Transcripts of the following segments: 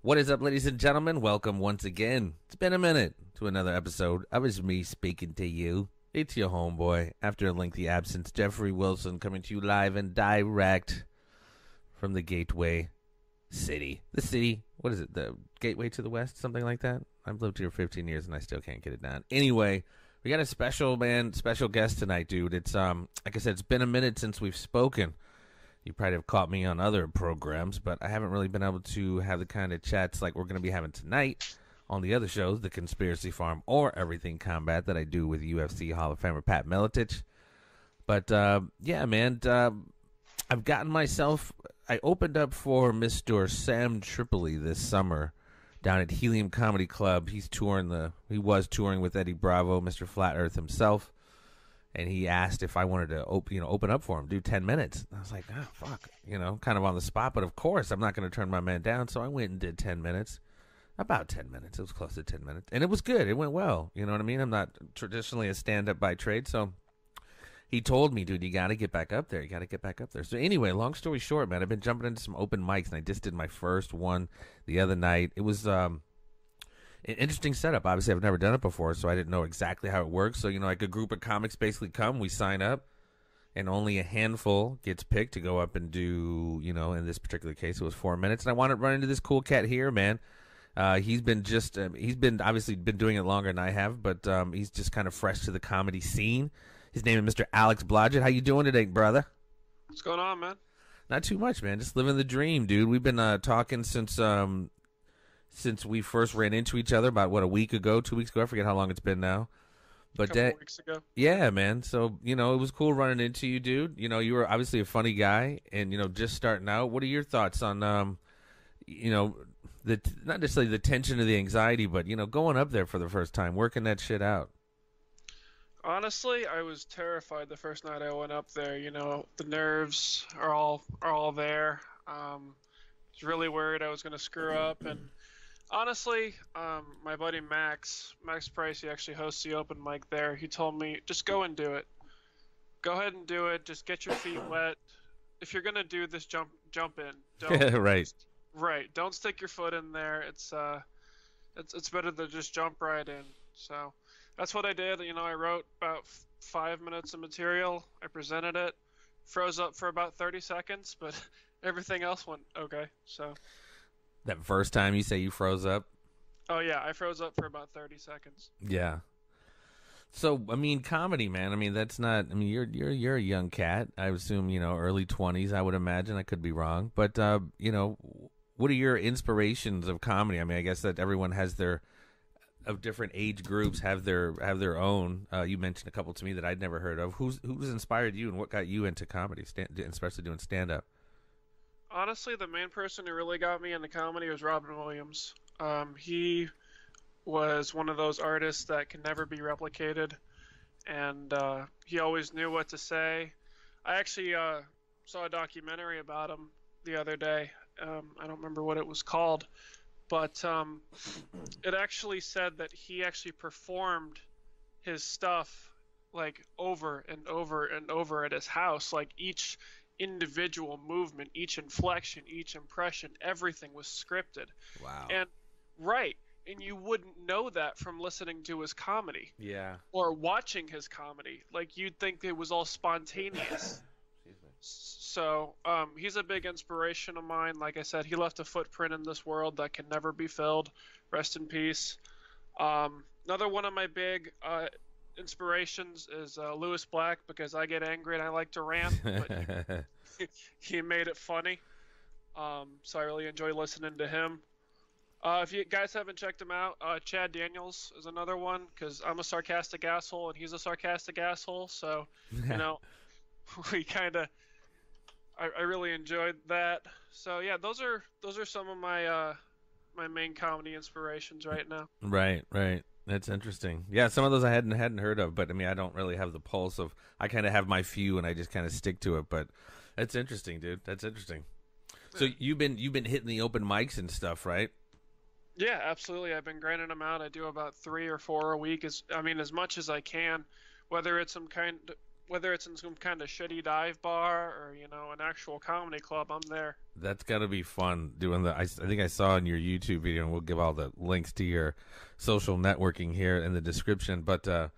What is up, ladies and gentlemen? Welcome once again. It's been a minute to another episode of It's Me Speaking to You. It's your homeboy, after a lengthy absence, Jeffrey Wilson, coming to you live and direct from the Gateway City. The city, what is it, the Gateway to the West, something like that? I've lived here 15 years and I still can't get it down. Anyway, we got a special guest tonight, dude. It's, like I said, it's been a minute since we've spoken. You probably have caught me on other programs, but I haven't really been able to have the kind of chats like we're going to be having tonight on the other shows, The Conspiracy Farm or Everything Combat, that I do with UFC Hall of Famer Pat Miletich. But, yeah, man, I've gotten myself, I opened up for Mr. Sam Tripoli this summer down at Helium Comedy Club. He was touring with Eddie Bravo, Mr. Flat Earth himself. And he asked if I wanted to open up for him, do 10 minutes. I was like, fuck, kind of on the spot. But of course, I'm not going to turn my man down. So I went and did 10 minutes, about 10 minutes. It was close to 10 minutes. And it was good. It went well. You know what I mean? I'm not traditionally a stand-up by trade. So he told me, dude, you got to get back up there. You got to get back up there. So anyway, long story short, man, I've been jumping into some open mics. And I just did my first one the other night. It was an interesting setup. Obviously, I've never done it before, so I didn't know exactly how it works. So, like a group of comics basically come, we sign up, and only a handful gets picked to go up and do, in this particular case, it was 4 minutes. And I wanted to run into this cool cat here, man. He's been obviously been doing it longer than I have, but he's just kind of fresh to the comedy scene. His name is Mr. Alex Blodgett. How you doing today, brother? What's going on, man? Not too much, man. Just living the dream, dude. We've been talking since we first ran into each other about, a week ago, 2 weeks ago. I forget how long it's been now. But a couple weeks ago. Yeah, man. So, it was cool running into you, dude. You were obviously a funny guy and, just starting out. What are your thoughts on, not necessarily the tension or the anxiety, but, going up there for the first time, working that shit out? Honestly, I was terrified the first night I went up there. The nerves are all there. I was really worried I was going to screw up, and honestly, my buddy Max Price, he actually hosts the open mic there. He told me, just go and do it. Go ahead and do it. Just get your feet wet. If you're gonna do this, jump in. Don't, right. Right. Don't stick your foot in there. It's better to just jump right in. So that's what I did. I wrote about 5 minutes of material. I presented it. Froze up for about 30 seconds, but everything else went okay. So. That first time you say you froze up? Oh, yeah. I froze up for about 30 seconds. Yeah. So, comedy, man. That's not... you're a young cat. I assume, early 20s, I would imagine. I could be wrong. But, what are your inspirations of comedy? I guess that everyone has of different age groups have their own. You mentioned a couple to me that I'd never heard of. Who's inspired you and what got you into comedy, especially doing stand-up? Honestly, the main person who really got me into comedy was Robin Williams. He was one of those artists that can never be replicated, and he always knew what to say. I actually saw a documentary about him the other day. I don't remember what it was called, but it actually said that he actually performed his stuff like over and over and over at his house, like each individual movement, each inflection, each impression, everything was scripted. Wow. And you wouldn't know that from listening to his comedy. Yeah. Or watching his comedy. Like, you'd think it was all spontaneous. So, he's a big inspiration of mine. Like I said, he left a footprint in this world that can never be filled. Rest in peace. Another one of my big inspirations is Lewis Black, because I get angry and I like to rant, but he made it funny. So I really enjoy listening to him. If you guys haven't checked him out, Chad Daniels is another one, because I'm a sarcastic asshole and he's a sarcastic asshole, so we kind of I really enjoyed that. So yeah, those are some of my my main comedy inspirations right now. Right. That's interesting. Yeah, some of those I hadn't heard of, but I don't really have the pulse of. I kind of have my few, and I just kind of stick to it. But that's interesting, dude. That's interesting. So you've been hitting the open mics and stuff, right? Yeah, absolutely. I've been grinding them out. I do about 3 or 4 a week. As much as I can, whether it's some kind whether it's in some kind of shitty dive bar or an actual comedy club, I'm there. That's got to be fun doing I think I saw in your YouTube video, and we'll give all the links to your social networking here in the description. But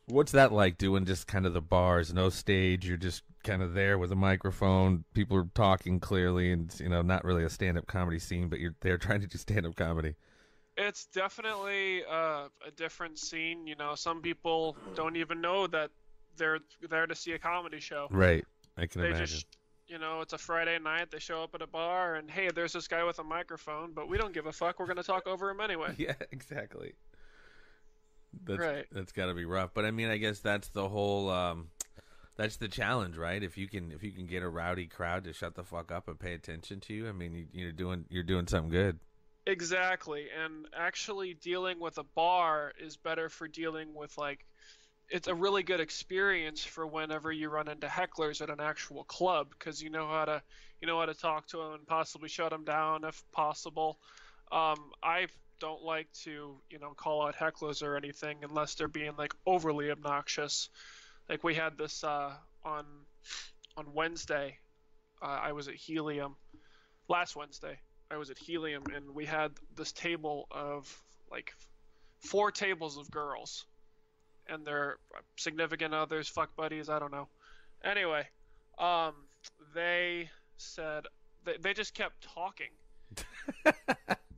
what's that like, doing just kind of the bars, no stage? You're just kind of there with a microphone. People are talking clearly, and not really a stand-up comedy scene, but you're there trying to do stand-up comedy. It's definitely a different scene. Some people don't even know that they're there to see a comedy show. Right. I can They imagine. just, it's a Friday night. They show up at a bar, and hey, there's this guy with a microphone, but we don't give a fuck. We're gonna talk over him anyway. Yeah, exactly. Right. That's got to be rough. But I mean, I guess that's the whole. That's the challenge, right? If you can get a rowdy crowd to shut the fuck up and pay attention to you, I mean, you're doing something good. Exactly, and actually dealing with a bar is better for dealing with it's a really good experience for whenever you run into hecklers at an actual club, because you know how to talk to them and possibly shut them down if possible. I don't like to call out hecklers or anything unless they're being overly obnoxious. Like we had this on Wednesday. I was at Helium last Wednesday. I was at Helium, and we had this table of 4 tables of girls and their significant others, fuck buddies, I don't know. Anyway, they said they just kept talking.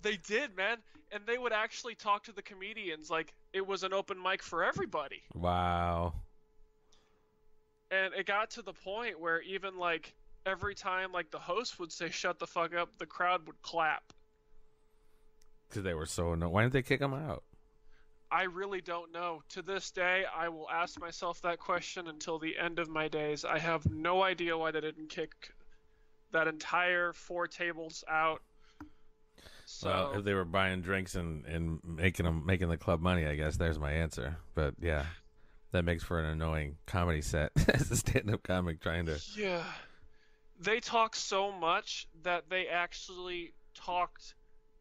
They did, man, and they would actually talk to the comedians like it was an open mic for everybody. Wow. And it got to the point where even every time the host would say shut the fuck up, the crowd would clap. Because they were so annoyed. Why didn't they kick them out? I really don't know. To this day, I will ask myself that question until the end of my days. I have no idea why they didn't kick that entire 4 tables out. So, well, if they were buying drinks and making the club money, I guess there's my answer. But yeah, that makes for an annoying comedy set as a stand-up comic trying to. Yeah. They talk so much that they actually talked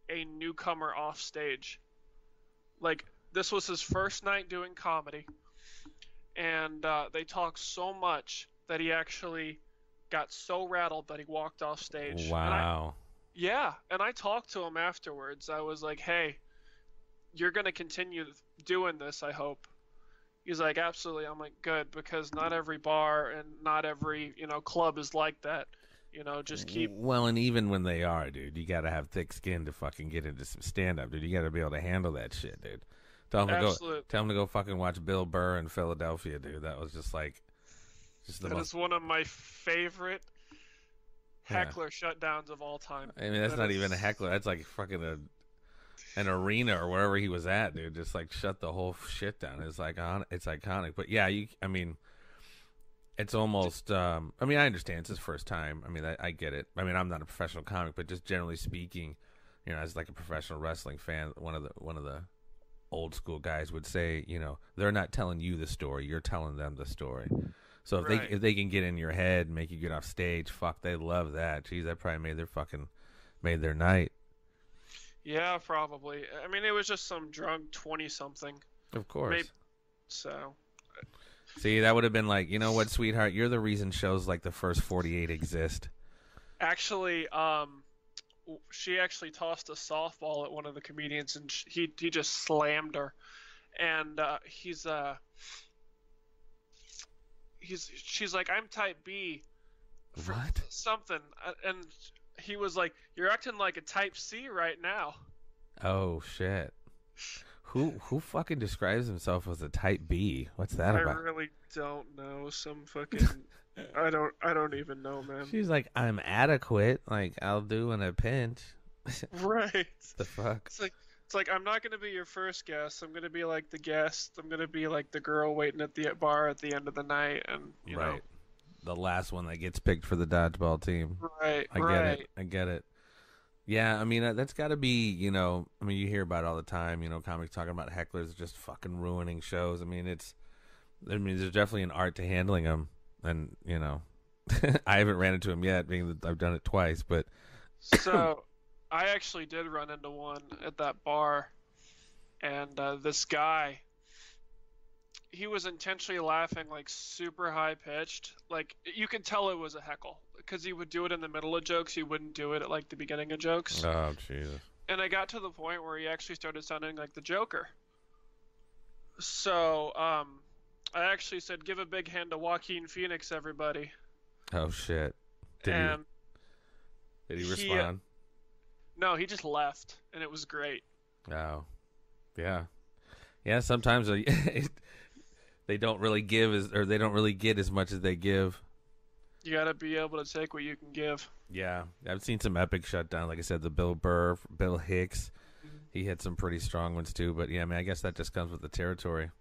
a newcomer off stage. This was his first night doing comedy, and they talked so much that he actually got so rattled that he walked off stage. Wow. And I talked to him afterwards. I was like, hey, you're going to continue doing this, I hope. He's like, absolutely. I'm like, good, because not every bar and not every, club is like that. Just keep... Well, and even when they are, dude, you got to have thick skin to fucking get into some stand-up, dude. You got to be able to handle that shit, dude. Tell him to go fucking watch Bill Burr in Philadelphia, dude. That was just that is one of my favorite heckler shutdowns of all time. I mean, that's not even a heckler. That's like fucking an arena or wherever he was at, dude. Just shut the whole shit down. It's iconic. But yeah, I mean, it's almost. I mean, I understand it's his first time. I mean, I get it. I mean, I'm not a professional comic, but just generally speaking, as a professional wrestling fan, one of the old school guys would say, they're not telling you the story, you're telling them the story. So if they can get in your head and make you get off stage, fuck, they love that. Jeez, that probably made their night. Yeah, probably. I mean, it was just some drunk 20-something. Of course. So. See, that would have been like, you know what, sweetheart, you're the reason shows like the first 48 exist. Actually, she actually tossed a softball at one of the comedians, and he just slammed her. And she's like, I'm type B. For what? Something. And he was like, you're acting like a type C right now. Oh shit. Who fucking describes himself as a type B? What's that about? I really don't know. Some fucking I don't even know, man. She's like, I'm adequate. Like, I'll do in a pinch. Right. The fuck? It's like I'm not gonna be your first guest. I'm gonna be like the guest. I'm gonna be like the girl waiting at the bar at the end of the night, and you know. The last one that gets picked for the dodgeball team. Right. I get it. Yeah, I mean, that's got to be, I mean, you hear about it all the time, comics talking about hecklers just fucking ruining shows. I mean, there's definitely an art to handling them. And, I haven't ran into them yet, being that I've done it twice, but. So, I actually did run into one at that bar. And this guy, he was intentionally laughing like super high pitched. Like you could tell it was a heckle because he would do it in the middle of jokes. He wouldn't do it at like the beginning of jokes. Oh, Jesus. And I got to the point where he actually started sounding like the Joker. So, I actually said, "Give a big hand to Joaquin Phoenix, everybody." Oh, shit. Did he respond? No, he just left, and it was great. Oh, yeah. Yeah, sometimes they don't really they don't really get as much as they give. You gotta be able to take what you can give. Yeah, I've seen some epic shutdown. Like I said, the Bill Burr, Bill Hicks. He had some pretty strong ones too. But yeah, I mean, I guess that just comes with the territory.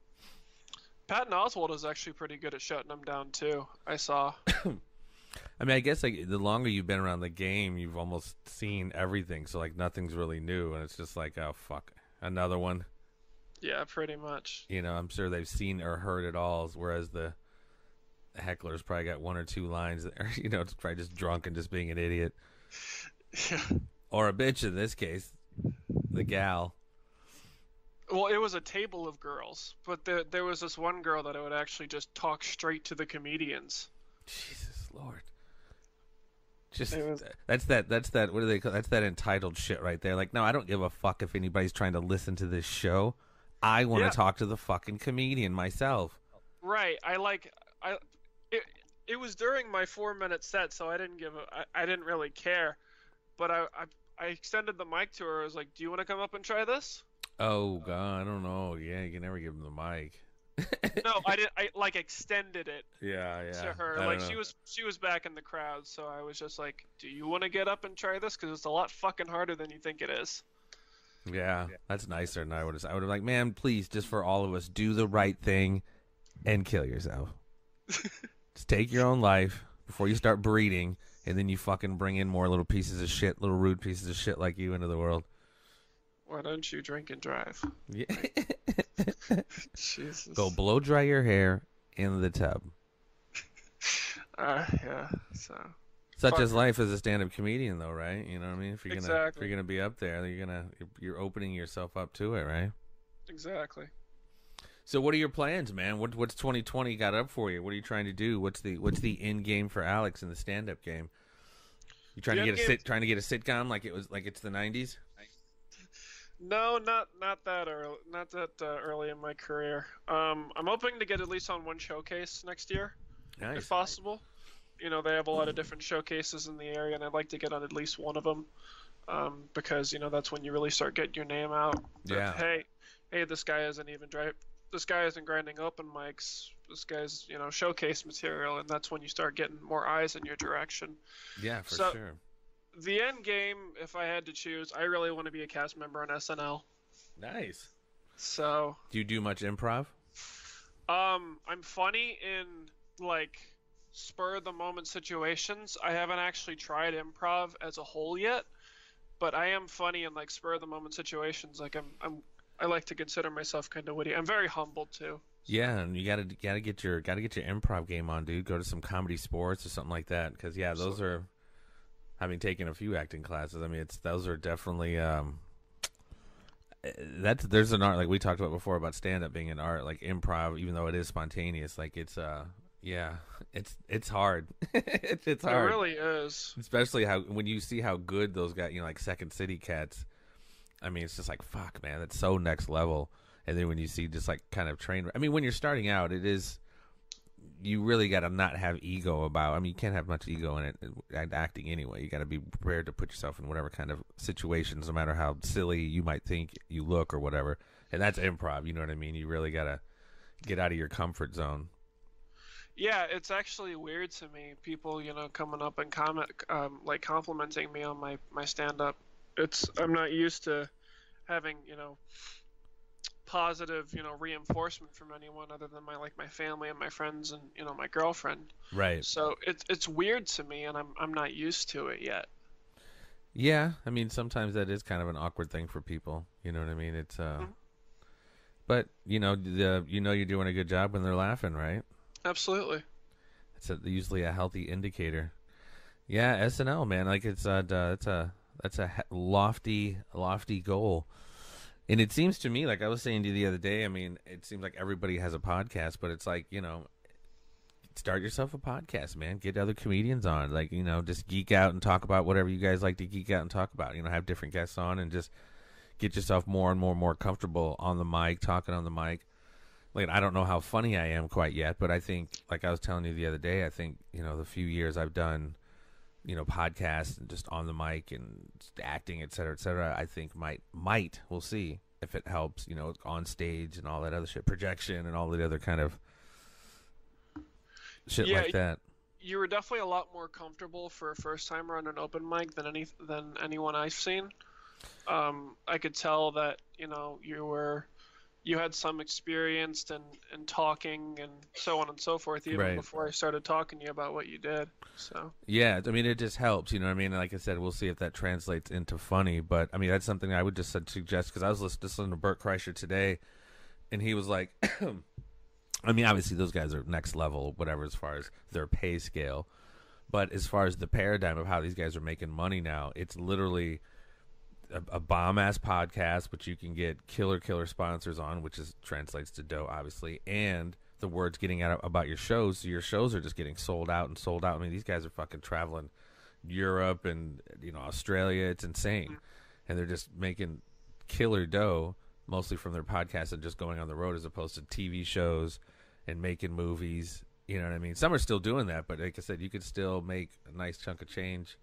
Patton Oswalt is actually pretty good at shutting them down too. I saw. I mean, I guess like the longer you've been around the game, you've almost seen everything. So like nothing's really new, and it's just like, oh fuck, another one. Yeah, pretty much. You know, I'm sure they've seen or heard it all, whereas the heckler's probably got one or two lines that are, you know, it's probably just drunk and just being an idiot. Yeah. Or a bitch in this case, the gal. Well, it was a table of girls, but there was this one girl that I would actually just talk straight to the comedians. Jesus Lord. Just that's that what do they call, that's that entitled shit right there. Like, no, I don't give a fuck if anybody's trying to listen to this show. I want to talk to the fucking comedian myself. Right. It was during my 4-minute set, so I didn't really care. But I extended the mic to her. I was like, "Do you want to come up and try this?" Oh God, I don't know. Yeah, you can never give him the mic. No, I didn't. I like extended it. Yeah. To her, like she was back in the crowd, so I was just like, "Do you want to get up and try this? Because it's a lot fucking harder than you think it is." Yeah, that's nicer than I would have. I would have like, man, please, just for all of us, do the right thing and kill yourself. Just take your own life before you start breeding, and then you fucking bring in more little pieces of shit, little rude pieces of shit like you into the world. Why don't you drink and drive? Yeah. Jesus. Go blow dry your hair in the tub. Yeah. So. Such as life as a stand-up comedian, though, right? You know what I mean? If you're Exactly. gonna be up there, you're opening yourself up to it, right? Exactly. So, what are your plans, man? What's 2020 got up for you? What are you trying to do? What's the end game for Alex in the stand-up game? You trying to get a sitcom like it's the 90s? No, not that early. Not that early in my career. I'm hoping to get at least on one showcase next year, Nice. if possible. You know, they have a lot of different showcases in the area, and I'd like to get on at least one of them, because you know that's when you really start getting your name out. Yeah. Hey, this guy isn't grinding open mics. This guy's, you know, showcase material, and that's when you start getting more eyes in your direction. Yeah, for sure. The end game, if I had to choose, I really want to be a cast member on SNL. Nice. So. Do you do much improv? I'm funny in like spur of the moment situations. I haven't actually tried improv as a whole yet, but I am funny in like spur of the moment situations. Like I like to consider myself kind of witty. I'm very humble too. Yeah, and you gotta get your improv game on, dude. Go to some comedy sports or something like that, because those are. Having taken a few acting classes, I mean, those are definitely there's an art, like we talked about before about stand up being an art, like improv, even though it is spontaneous, like it's hard. it's hard. It really is, especially when you see how good those guys, you know, like Second City cats. I mean, it's just like, fuck, man, that's so next level. And then when you see just like kind of train, I mean, when you're starting out, it is. You really got to not have ego about. I mean, you can't have much ego in it acting anyway. You got to be prepared to put yourself in whatever kind of situations, no matter how silly you might think you look or whatever. And that's improv. You know what I mean? You really got to get out of your comfort zone. Yeah, it's actually weird to me. People, you know, coming up and like complimenting me on my stand up. I'm not used to having, you know, positive, you know, reinforcement from anyone other than my family and my friends and, you know, my girlfriend. Right. So it's weird to me, and I'm not used to it yet. Yeah, I mean, sometimes that is kind of an awkward thing for people. You know what I mean? It's but you know, you're doing a good job when they're laughing, right? Absolutely. It's usually a healthy indicator. Yeah, SNL, man, like it's a lofty goal. And it seems to me, like I was saying to you the other day, I mean, it seems like everybody has a podcast, but it's like, start yourself a podcast, man. Get other comedians on. Like, just geek out and talk about whatever you guys like to geek out and talk about. Have different guests on and just get yourself more and more comfortable on the mic, talking on the mic. Like, I don't know how funny I am quite yet, but I think, like I was telling you the other day, I think, the few years I've done, podcasts and just on the mic and just acting, et cetera, I think might, we'll see if it helps, on stage and all that other shit, projection and all the other kind of shit like that. You were definitely a lot more comfortable for a first timer on an open mic than anyone I've seen. I could tell that, you had some experience in talking and so on and so forth, even before I started talking to you about what you did. So yeah, I mean, it just helps, you know what I mean? Like I said, we'll see if that translates into funny, but I mean, that's something I would just suggest, because I was listening to Bert Kreischer today, and he was like, I mean, obviously those guys are next level, whatever, as far as their pay scale, but as far as the paradigm of how these guys are making money now, it's literally a bomb-ass podcast, but you can get killer sponsors on, which translates to dough, obviously, and the word's getting out about your shows, so your shows are just getting sold out. I mean, these guys are fucking traveling Europe and, Australia. It's insane. And they're just making killer dough, mostly from their podcasts and just going on the road, as opposed to TV shows and making movies. You know what I mean? Some are still doing that, but like I said, you could still make a nice chunk of change.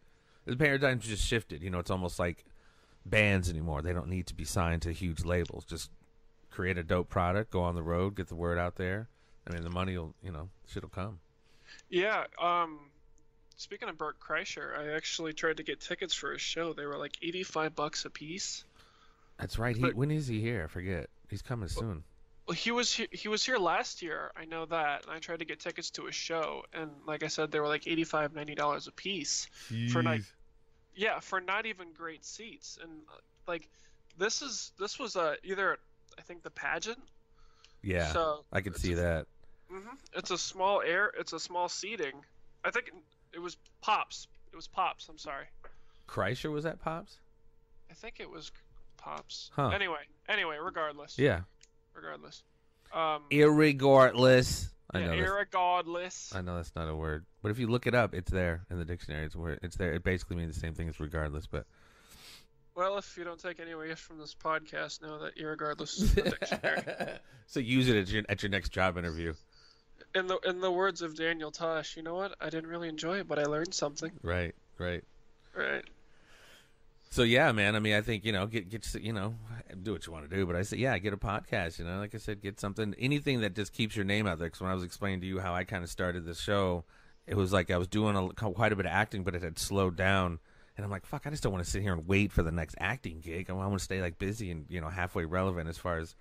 The paradigm's just shifted. It's almost like bands anymore. They don't need to be signed to huge labels. Just create a dope product, go on the road, get the word out there. I mean, the money will, shit'll come. Yeah. Speaking of Bert Kreischer, I actually tried to get tickets for his show. They were like $85 a piece. That's right. When is he here? I forget. He's coming soon. Well, he was here last year. I know that. And I tried to get tickets to his show, and like I said, they were like $85, $90 a piece. Jeez. For not even great seats. And like this was either, I think, the pageant. Yeah. So I could see that. Mm-hmm. It's a small seating. I think it was Pops. I'm sorry. Kreischer was at Pops? I think it was Pops. Huh. Anyway, regardless. Yeah. Regardless. Irregardless. Irregardless. I know that's not a word, but if you look it up, it's there in the dictionary. It's there. It basically means the same thing as regardless, but. Well, if you don't take any away from this podcast, know that irregardless is in the dictionary. So use it at your next job interview. In the words of Daniel Tosh, you know what? I didn't really enjoy it, but I learned something. Right. So yeah, man. I mean, I think get do what you want to do, but I say get a podcast. Like I said, get something, anything that just keeps your name out there. Because when I was explaining to you how I kind of started this show, it was like I was doing quite a bit of acting, but it had slowed down, and I'm like, fuck, I just don't want to sit here and wait for the next acting gig. I want to stay like busy and halfway relevant as far as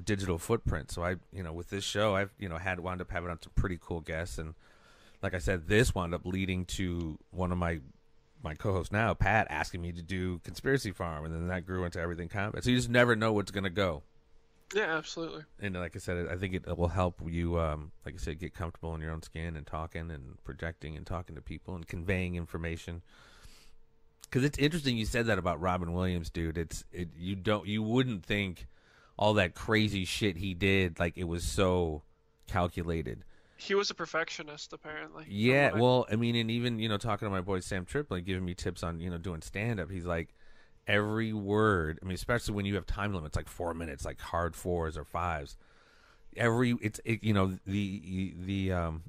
digital footprint. So I with this show I've wound up having on some pretty cool guests, and like I said, this wound up leading to one of my co-host now, Pat, asking me to do Conspiracy Farm, and then that grew into Everything Combat. So you just never know what's going to go. Yeah, absolutely. And like I said, I think it will help you, like I said, get comfortable in your own skin and talking and projecting and talking to people and conveying information. Because it's interesting you said that about Robin Williams, dude. You wouldn't think all that crazy shit he did, like it was so calculated. He was a perfectionist, apparently. Yeah, well, I mean, and even, talking to my boy Sam Triplett, giving me tips on, doing stand-up, he's like, every word, I mean, especially when you have time limits, like 4 minutes, like hard 4s or 5s, the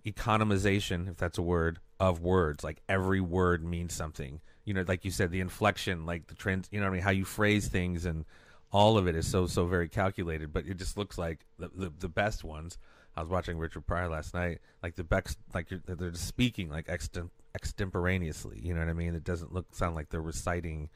economization, if that's a word, of words, like every word means something. Like you said, the inflection, like the trends, how you phrase things, and all of it is so very calculated, but it just looks like the best ones. I was watching Richard Pryor last night. Like the best, like they're just speaking like extemporaneously. You know what I mean? It doesn't sound like they're reciting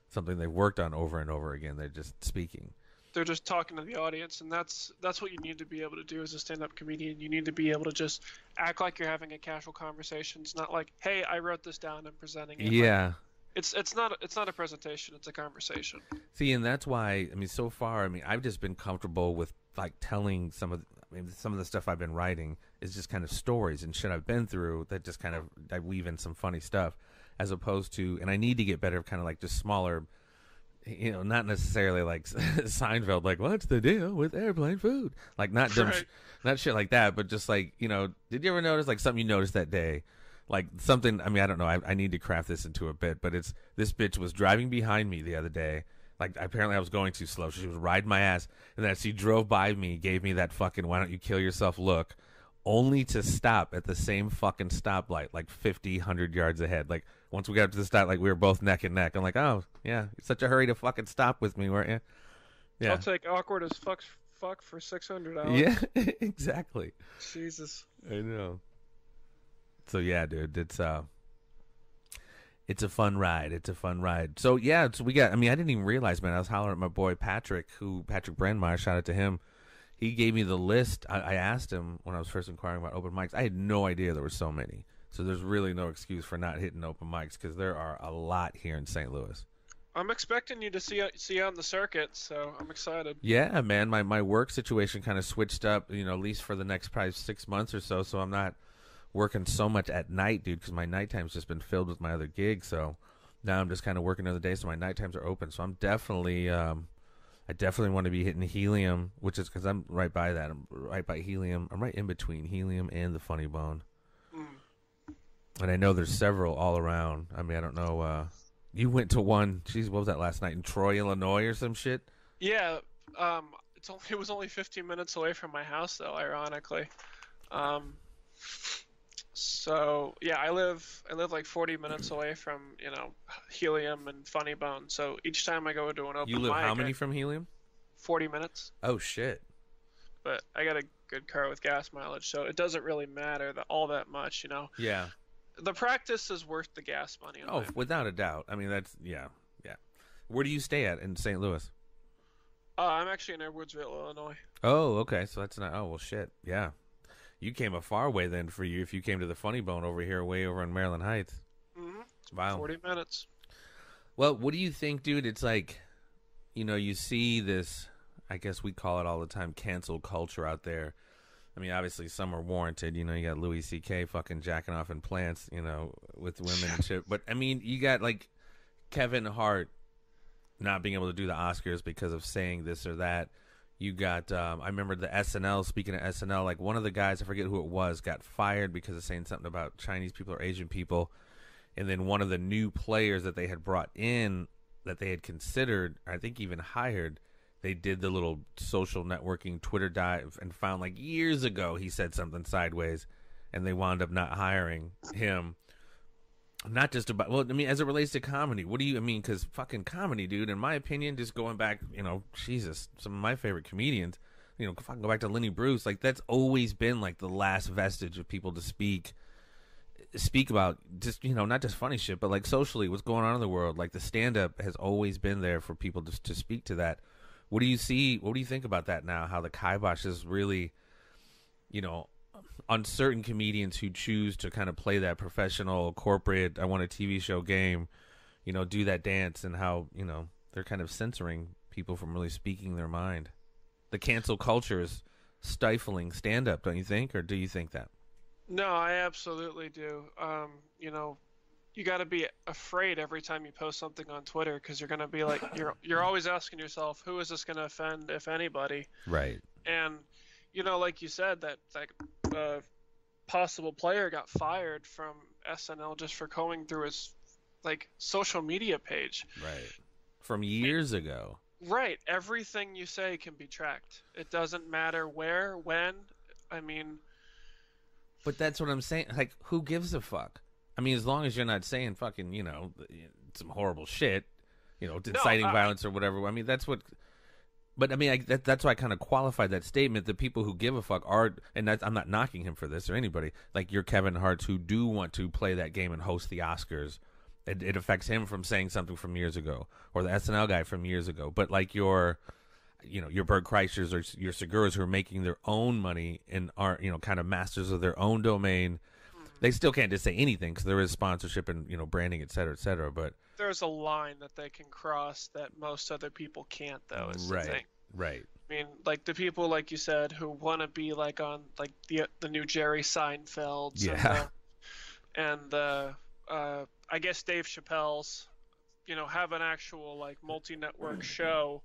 something they've worked on over and over again. They're just speaking. They're just talking to the audience, and that's what you need to be able to do as a stand-up comedian. You need to be able to just act like you're having a casual conversation. It's not like, hey, I wrote this down and presenting it. Yeah. Like, it's not a presentation. It's a conversation. See, and that's why, I mean, so far, I mean, I've just been comfortable with like telling some of the stuff I've been writing is just kind of stories and shit I've been through that just kind of, I weave in some funny stuff, as opposed to, and I need to get better, kind of like just smaller, you know, not necessarily like Seinfeld, like what's the deal with airplane food? Like not dumb, Right. not shit like that, but just like, you know, did you ever notice like something you noticed that day? Like something, I mean, I don't know, I need to craft this into a bit, but it's this bitch was driving behind me the other day. Like apparently I was going too slow. So she was riding my ass, and then as she drove by me, gave me that fucking "why don't you kill yourself" look, only to stop at the same fucking stoplight, like 50, 100 yards ahead. Like once we got up to the stop, like we were both neck and neck. I'm like, oh yeah, you're such a hurry to fucking stop with me, weren't you? Yeah, I'll take awkward as fuck for $600. yeah, exactly. Jesus. I know. So yeah, dude, it's a fun ride. It's a fun ride. So yeah, we got. I mean, I didn't even realize, man. I was hollering at my boy Patrick Brandmeyer. Shout out to him. He gave me the list. I asked him when I was first inquiring about open mics. I had no idea there were so many. So there's really no excuse for not hitting open mics because there are a lot here in St. Louis. I'm expecting you to see you on the circuit, so I'm excited. Yeah, man. My work situation kind of switched up. You know, at least for the next probably 6 months or so. So I'm not working so much at night, dude, because my nighttime's just been filled with my other gigs. So now I'm just kind of working other days, so my nighttimes are open. So I'm definitely, I definitely want to be hitting Helium, which is because I'm right by that. I'm right by Helium. I'm right in between Helium and the Funny Bone. And I know there's several all around. I mean, I don't know. You went to one. Jeez, what was that last night in Troy, Illinois, or some shit? Yeah. It was only 15 minutes away from my house, though. Ironically. So yeah, I live like 40 minutes away from Helium and Funny Bone. So each time I go to an open mic, you live how many from Helium? 40 minutes. Oh shit. But I got a good car with gas mileage, so it doesn't really matter all that much, you know. Yeah. The practice is worth the gas money. Oh, without a doubt. I mean, that's yeah. Where do you stay at in St. Louis? I'm actually in Edwardsville, Illinois. Oh, okay. So that's not. Oh well, shit. Yeah. You came a far way then for you if you came to the Funny Bone over here, way over in Maryland Heights. Mm-hmm. Wow. 40 minutes. Well, what do you think, dude? It's like, you see this, I guess we call it all the time, cancel culture out there. I mean, obviously some are warranted. You got Louis C.K. fucking jacking off in plants, with women and shit. But, I mean, you got, like, Kevin Hart not being able to do the Oscars because of saying this or that. You got, I remember the SNL, speaking of SNL, like one of the guys, I forget who it was, got fired because of saying something about Chinese people or Asian people. And then one of the new players that they had brought in, that they had considered, I think even hired, they did the little social networking Twitter dive and found like years ago he said something sideways, and they wound up not hiring him. Not just about, well, I mean, as it relates to comedy, what do you, I mean, because fucking comedy, dude, in my opinion, just going back, Jesus, some of my favorite comedians, fucking go back to Lenny Bruce, like, that's always been, like, the last vestige of people to speak about, just, not just funny shit, but, like, socially, what's going on in the world, like, the stand-up has always been there for people to speak to that. What do you think about that now, how the kibosh is really, on certain comedians who choose to kind of play that professional corporate, I want a TV show game, do that dance, and how, they're kind of censoring people from really speaking their mind. The cancel culture is stifling stand-up, don't you think? Or do you think that? No, I absolutely do. You got to be afraid every time you post something on Twitter, because you're going to be like, you're always asking yourself, who is this going to offend, if anybody? Right. And like you said, that possible player got fired from SNL just for going through his social media page. Right. From years ago. Right. Everything you say can be tracked. It doesn't matter where, when. I mean. But that's what I'm saying. Like, who gives a fuck? I mean, as long as you're not saying fucking, some horrible shit, inciting violence or whatever. I mean, that's what. But I mean, that's why I kind of qualified that statement. The people who give a fuck are, and I'm not knocking him for this or anybody. Like your Kevin Harts who do want to play that game and host the Oscars. It affects him from saying something from years ago, or the SNL guy from years ago. But like your Bert Kreischers or your Seguras who are making their own money and are kind of masters of their own domain. They still can't just say anything because there is sponsorship and branding, et cetera, et cetera. But there's a line that they can cross that most other people can't, though. Is the thing. Right. I mean, like the people, like you said, who want to be like on like the new Jerry Seinfelds. Yeah. And I guess Dave Chappelle's. have an actual like multi-network show,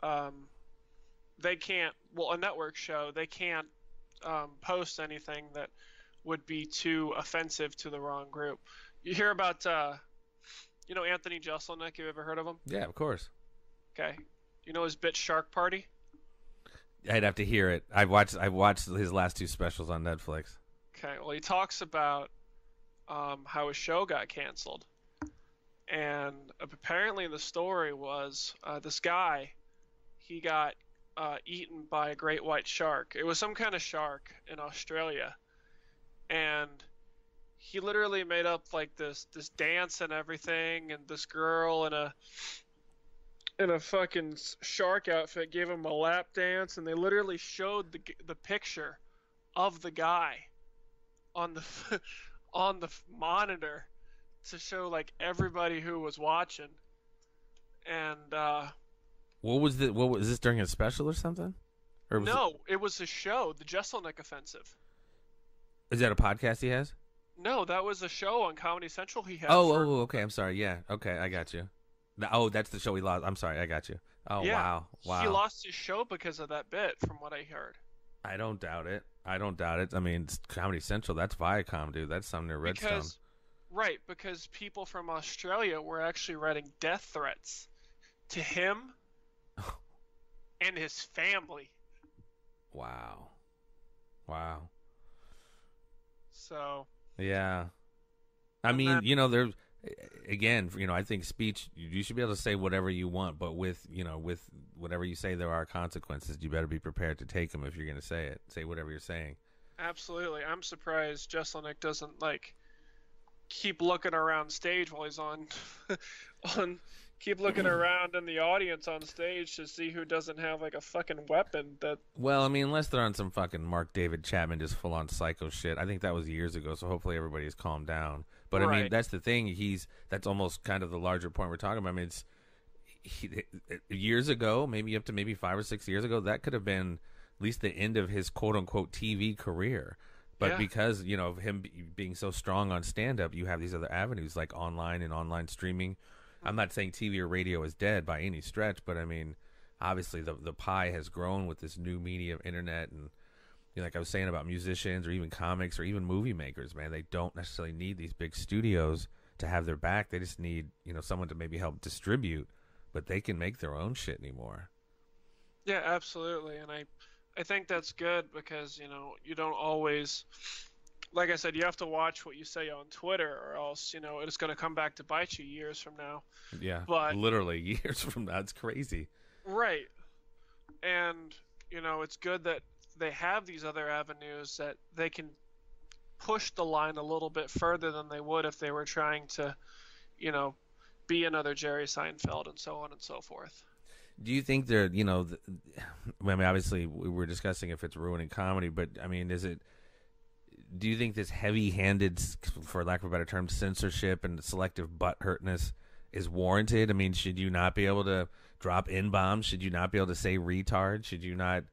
they can't. Well, a network show, they can't post anything that would be too offensive to the wrong group. You hear about, Anthony Jeselnik? You ever heard of him? Yeah, of course. Okay. You know his bit Shark Party? I'd have to hear it. I've watched his last 2 specials on Netflix. Okay. Well, he talks about how his show got canceled, and apparently the story was this guy, he got eaten by a great white shark. It was some kind of shark in Australia, and he literally made up like this dance and everything, and this girl in a fucking shark outfit gave him a lap dance, and they literally showed the picture of the guy on the on the monitor to show like everybody who was watching. And what was this during a special or something? Or no, it was a show, the Jeselnik Offensive. Is that a podcast he has? No, that was a show on Comedy Central he had. Okay. I'm sorry. Yeah. Okay, I got you. That's the show he lost. I'm sorry. I got you. Oh, yeah, wow. He lost his show because of that bit, from what I heard. I don't doubt it. I mean, it's Comedy Central. That's Viacom, dude. That's something near Redstone. Right, because people from Australia were actually writing death threats to him and his family. Wow. So. Yeah. I mean, there's, again, I think speech, you should be able to say whatever you want, but with whatever you say, there are consequences. You better be prepared to take them if you're going to say it. Say whatever you're saying. Absolutely. I'm surprised Jeselnik doesn't, keep looking around stage while he's on keep looking around in the audience on stage to see who doesn't have, a fucking weapon that... Well, I mean, unless they're on some fucking Mark David Chapman just full-on psycho shit. I think that was years ago, so hopefully everybody has calmed down. But, right. I mean, that's the thing. That's almost kind of the larger point we're talking about. I mean, years ago, maybe up to maybe 5 or 6 years ago, that could have been at least the end of his quote-unquote TV career. But because, of him being so strong on stand-up, you have these other avenues like online and online streaming. I'm not saying TV or radio is dead by any stretch, but I mean, obviously the pie has grown with this new media of internet. And like I was saying about musicians or even comics or even movie makers, man, they don't necessarily need these big studios to have their back. They just need, someone to maybe help distribute, but they can make their own shit anymore. Yeah, absolutely. And I think that's good because, you don't always, like I said, you have to watch what you say on Twitter or else, it's going to come back to bite you years from now. Yeah, but literally years from now. It's crazy. Right. And, it's good that they have these other avenues that they can push the line a little bit further than they would if they were trying to, be another Jerry Seinfeld and so on and so forth. Do you think they're, I mean, obviously we were discussing if it's ruining comedy, but I mean, do you think this heavy-handed, for lack of a better term, censorship and selective butt-hurtness is warranted? I mean, should you not be able to drop N-bombs? Should you not be able to say retard? Should you not,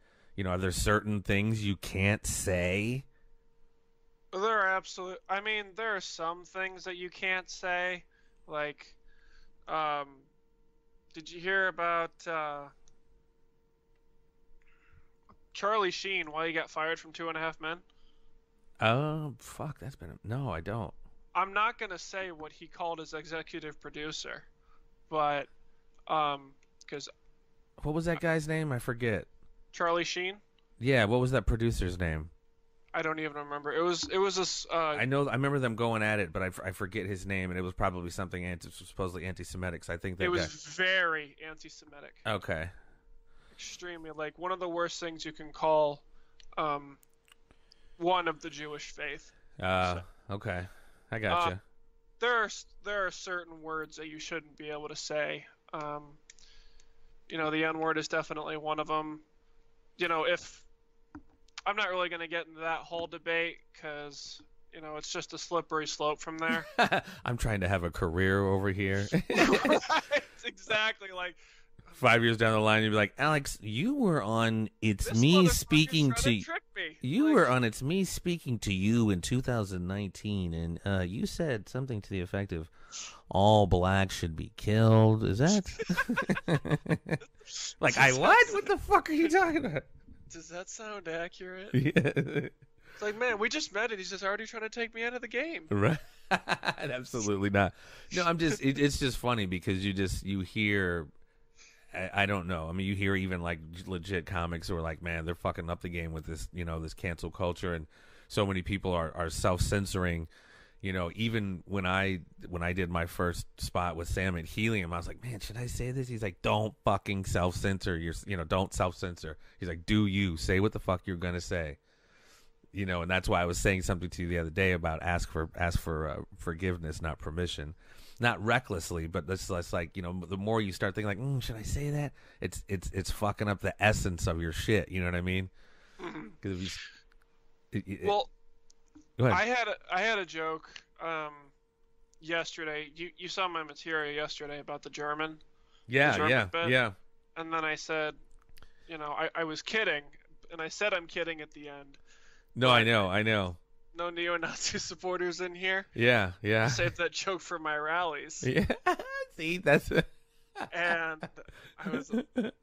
are there certain things you can't say? There are some things that you can't say, like, did you hear about Charlie Sheen, why he got fired from 2.5 Men? Oh, fuck, no, I don't. I'm not going to say what he called his executive producer, but, because... What was that guy's name? I forget. Charlie Sheen? Yeah, what was that producer's name? I don't even remember. It was this. I remember them going at it, but I forget his name, and it was probably something supposedly anti-Semitic. So I think that it was very anti-Semitic. Okay. Extremely, one of the worst things you can call, one of the Jewish faith. Okay, I gotcha. There are certain words that you shouldn't be able to say. The N-word is definitely one of them. If I'm not really going to get into that whole debate because, it's just a slippery slope from there. I'm trying to have a career over here. Right, exactly. 5 years down the line, you'd be like, Alex, you were on It's Me Speaking to You. Trick me. comedy. You were on It's Me Speaking to You in 2019, and you said something to the effect of, all blacks should be killed. Is that? Like, what the fuck are you talking about? Does that sound accurate? Yeah. It's like, man, we just met and he's just already trying to take me out of the game. Right. Absolutely not. No, it's just funny because you hear, I don't know. I mean, you hear even like legit comics who are like, man, they're fucking up the game with this, this cancel culture, and so many people are self-censoring. Even when I did my first spot with Sam at Helium, I was like, man, should I say this? He's like, don't fucking self-censor. Don't self-censor. He's like, do you say what the fuck you're gonna say? And that's why I was saying something to you the other day about ask for forgiveness, not permission, not recklessly, but that's like, the more you start thinking like, should I say that? It's fucking up the essence of your shit. You know what I mean? Because well, go ahead. I had a joke yesterday. You saw my material yesterday about the German. Yeah. And then I said, I was kidding, and I said I'm kidding at the end. No, I know. No neo-Nazi supporters in here. Yeah. Save that joke for my rallies. Yeah. See, that's. And it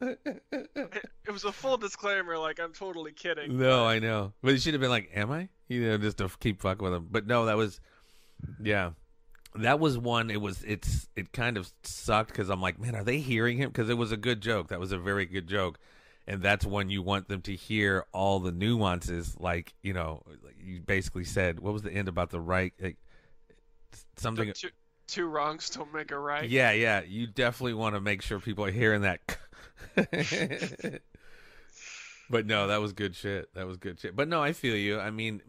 was a full disclaimer, like I'm totally kidding. No, I know, but it should have been like, am I? Just to keep fucking with him. But no, that was one. It kind of sucked because I'm like, man, are they hearing him? Because it was a good joke. That was a very good joke. And that's when you want them to hear all the nuances, like, like you basically said, what was the end about the right? Like, something. Two wrongs don't make a right. Yeah. You definitely want to make sure people are hearing that. But no, that was good shit. But no, I feel you. I mean,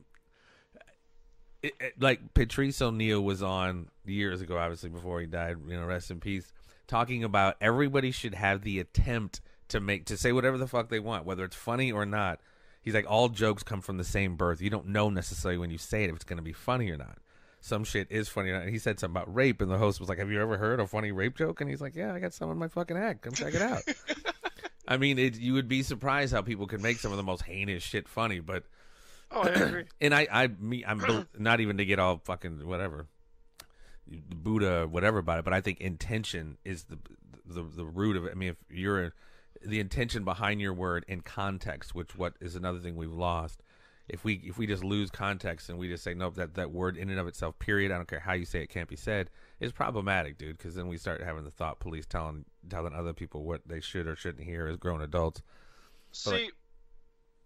like Patrice O'Neal was on years ago, obviously before he died, rest in peace, talking about everybody should have the attempt to say whatever the fuck they want, whether it's funny or not. He's like, all jokes come from the same birth. You don't know necessarily when you say it if it's going to be funny or not. Some shit is funny or not. And he said something about rape, and the host was like, have you ever heard a funny rape joke? And he's like, yeah, I got some in my fucking act. Come check it out. I mean, you would be surprised how people can make some of the most heinous shit funny, but... Oh, I agree. And I'm not even to get all fucking whatever, Buddha, whatever about it, but I think intention is the root of it. I mean, if you're... the intention behind your word in context, what is another thing we've lost. If we just lose context and we just say, nope, that word in and of itself, period, I don't care how you say it, can't be said, is problematic, dude, because then we start having the thought police telling other people what they should or shouldn't hear as grown adults. See,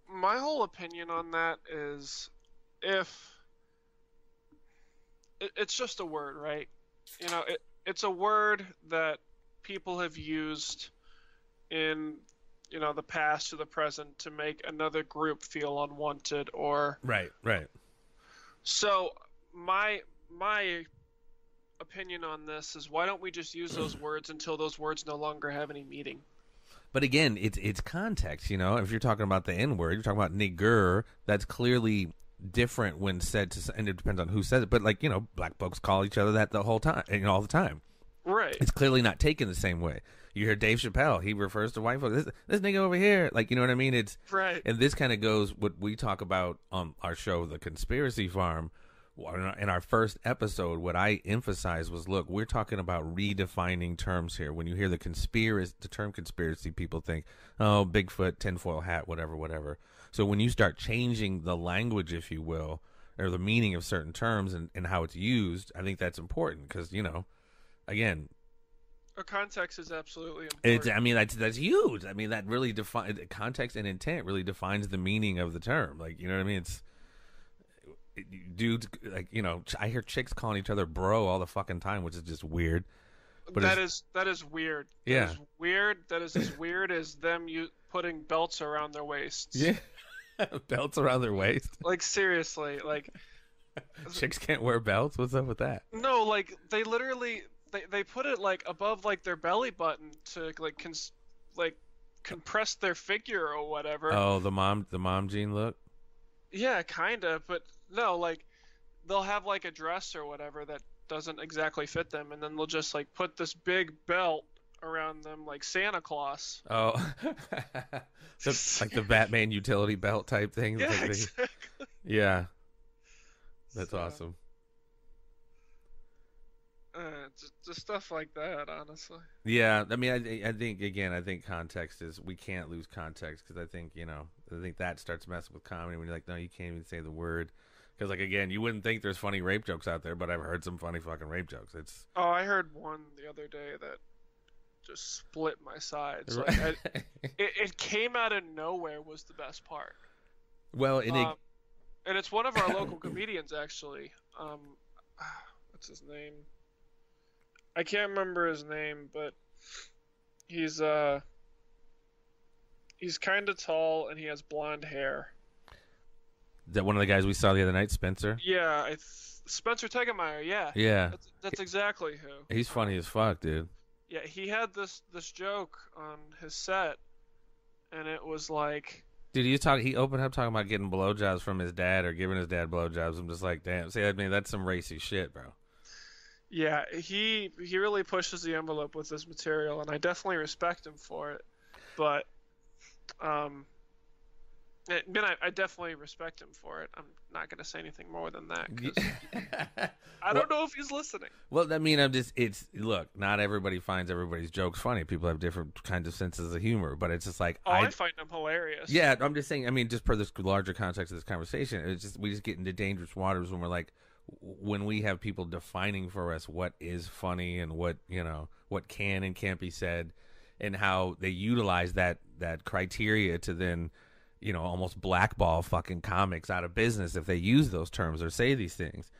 my whole opinion on that is, if it's just a word, right? It's a word that people have used in the past to the present to make another group feel unwanted or right. So my opinion on this is, why don't we just use those words until those words no longer have any meaning? But again, it's context. If you're talking about the N word, you're talking about nigger. That's clearly different when said to, and it depends on who says it. But black folks call each other that the whole time, all the time. Right. It's clearly not taken the same way. You hear Dave Chappelle, he refers to white folks. This nigga over here, you know what I mean? It's right. And this kind of goes what we talk about on our show, The Conspiracy Farm. In our first episode, what I emphasized was, look, we're talking about redefining terms here. When you hear the term conspiracy, people think, oh, Bigfoot, tinfoil hat, whatever. So when you start changing the language, if you will, or the meaning of certain terms and how it's used, I think that's important because, again, a context is absolutely important. That's huge. I mean, that really defines context and intent. Really defines the meaning of the term. You know what I mean? Dudes, I hear chicks calling each other bro all the fucking time, which is just weird. But that is weird. Yeah, that is weird. That is as weird as them putting belts around their waists. Yeah, belts around their waist. Seriously, chicks can't wear belts. What's up with that? No, they literally. They put it above their belly button to compress their figure or whatever. Oh, the mom jean look. Yeah, kinda, but no, they'll have a dress or whatever that doesn't exactly fit them, and then they'll just put this big belt around them like Santa Claus. Oh, like the Batman utility belt type thing. Yeah, Like exactly. yeah, that's So, awesome. just stuff like that, honestly. Yeah, I mean, I think again, I think context is we can't lose context because I think I think that starts messing with comedy when you're like, no, you can't even say the word because like again, you wouldn't think there's funny rape jokes out there, but I've heard some funny fucking rape jokes. It's Oh, I heard one the other day that just split my sides. Like it came out of nowhere was the best part. well, And it's one of our local comedians actually. What's his name? I can't remember his name, but he's kind of tall and he has blonde hair. that one of the guys we saw the other night, Spencer. Yeah, Spencer Tegemeyer. Yeah. Yeah, That's exactly who. he's funny as fuck, dude. Yeah, he had this joke on his set, and it was like, Dude, he opened up talking about getting blowjobs from his dad or giving his dad blowjobs. I'm just like, damn. See, I mean, that's some racy shit, bro. yeah, he really pushes the envelope with this material, and I definitely respect him for it. But, I definitely respect him for it. I'm not gonna say anything more than that 'cause I don't know if he's listening. Well, I mean, look, not everybody finds everybody's jokes funny. People have different kinds of senses of humor, but it's just like I find him hilarious. Yeah, I'm just saying. I mean, just per this larger context of this conversation, we just get into dangerous waters when we're like, when we have people defining for us what is funny and what what can and can't be said, and how they utilize that criteria to then almost blackball fucking comics out of business if they use those terms or say these things.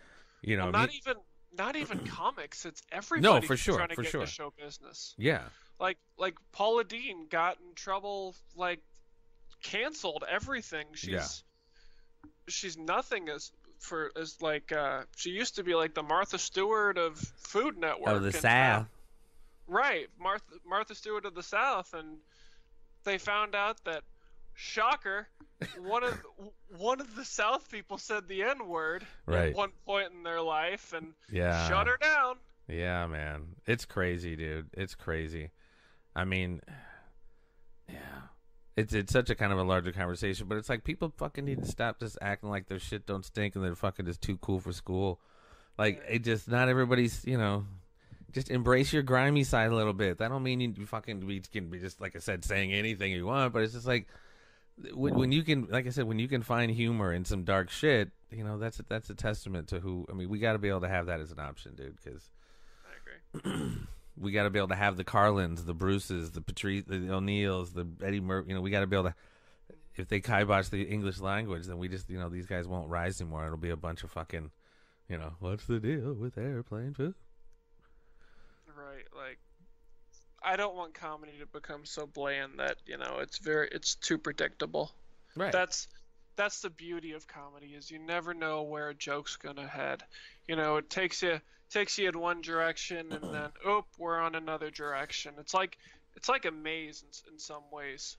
Well, not even comics. It's everybody. No, for sure, trying to for get sure. into show business. Yeah. Like Paula Deen got in trouble, like canceled everything. She's nothing as she used to be like the Martha Stewart of Food Network. Of the South. Right, Martha Stewart of the South, and they found out that, shocker, one of the South people said the N-word right. at one point in their life and yeah. shut her down. Yeah, man. It's crazy, dude. It's crazy. I mean, yeah. It's such a kind of a larger conversation, but it's like people fucking need to stop just acting like their shit don't stink and they're fucking just too cool for school. Like, it just, not everybody's, just embrace your grimy side a little bit. That don't mean you fucking can be just, like I said, saying anything you want, but it's just like, when you can, like I said, when you can find humor in some dark shit, that's a testament to who. I mean, we got to be able to have that as an option, dude. Because I agree. We got to be able to have the Carlins, the Bruces, the Patrice, the O'Neills, the Eddie Murphy. We got to be able to. If they kibosh the English language, then we just, these guys won't rise anymore. It'll be a bunch of fucking, what's the deal with airplane food? Right, like. I don't want comedy to become so bland that it's too predictable. Right. That's the beauty of comedy is you never know where a joke's gonna head. It takes you in one direction and then we're on another direction. It's like a maze in some ways.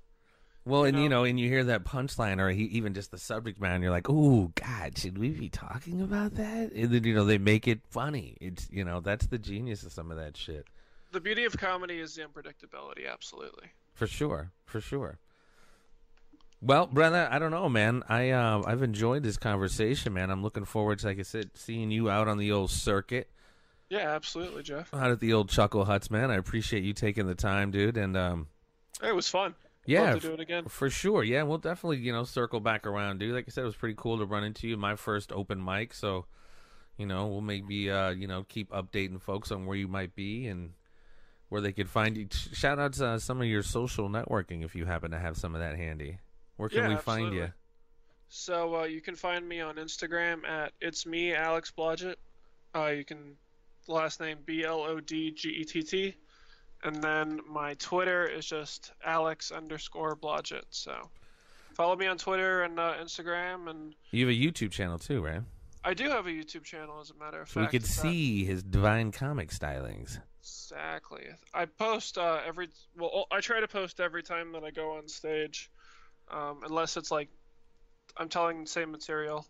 Well, and and you hear that punchline or even just the subject matter, and you're like, "Ooh, God, should we be talking about that?" And then they make it funny. It's that's the genius of some of that shit. The beauty of comedy is the unpredictability, absolutely. For sure. Well, brother, I don't know, man. I've enjoyed this conversation, man. I'm looking forward to, like I said, seeing you out on the old circuit. Yeah, absolutely, Jeff. Out at the old Chuckle Huts, man. I appreciate you taking the time, dude. And it was fun. Yeah, love to do it again. For sure. Yeah, we'll definitely, circle back around, dude. Like I said, it was pretty cool to run into you. My first open mic, so we'll maybe keep updating folks on where you might be and where they could find you. Shout out to some of your social networking if you happen to have some of that handy. Where can we find you? So you can find me on Instagram at Alex Blodgett. You can last name Blodgett, and then my Twitter is just Alex_Blodgett. So follow me on Twitter and Instagram, and you have a YouTube channel too, right? I do have a YouTube channel, as a matter of fact. So we could see his divine comic stylings. Exactly. I post I try to post every time that I go on stage, unless it's like I'm telling the same material.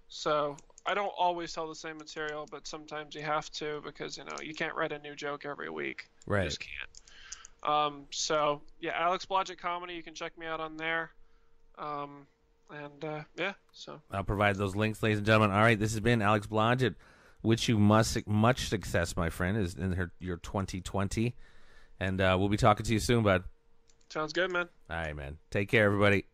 So I don't always tell the same material, but sometimes you have to because you can't write a new joke every week. Right. You just can't. So yeah, Alex Blodgett Comedy. You can check me out on there. Yeah. So I'll provide those links, ladies and gentlemen. All right, this has been Alex Blodgett. Wish you much success, my friend, is in your 2020. And we'll be talking to you soon, bud. sounds good, man. All right, man. Take care, everybody.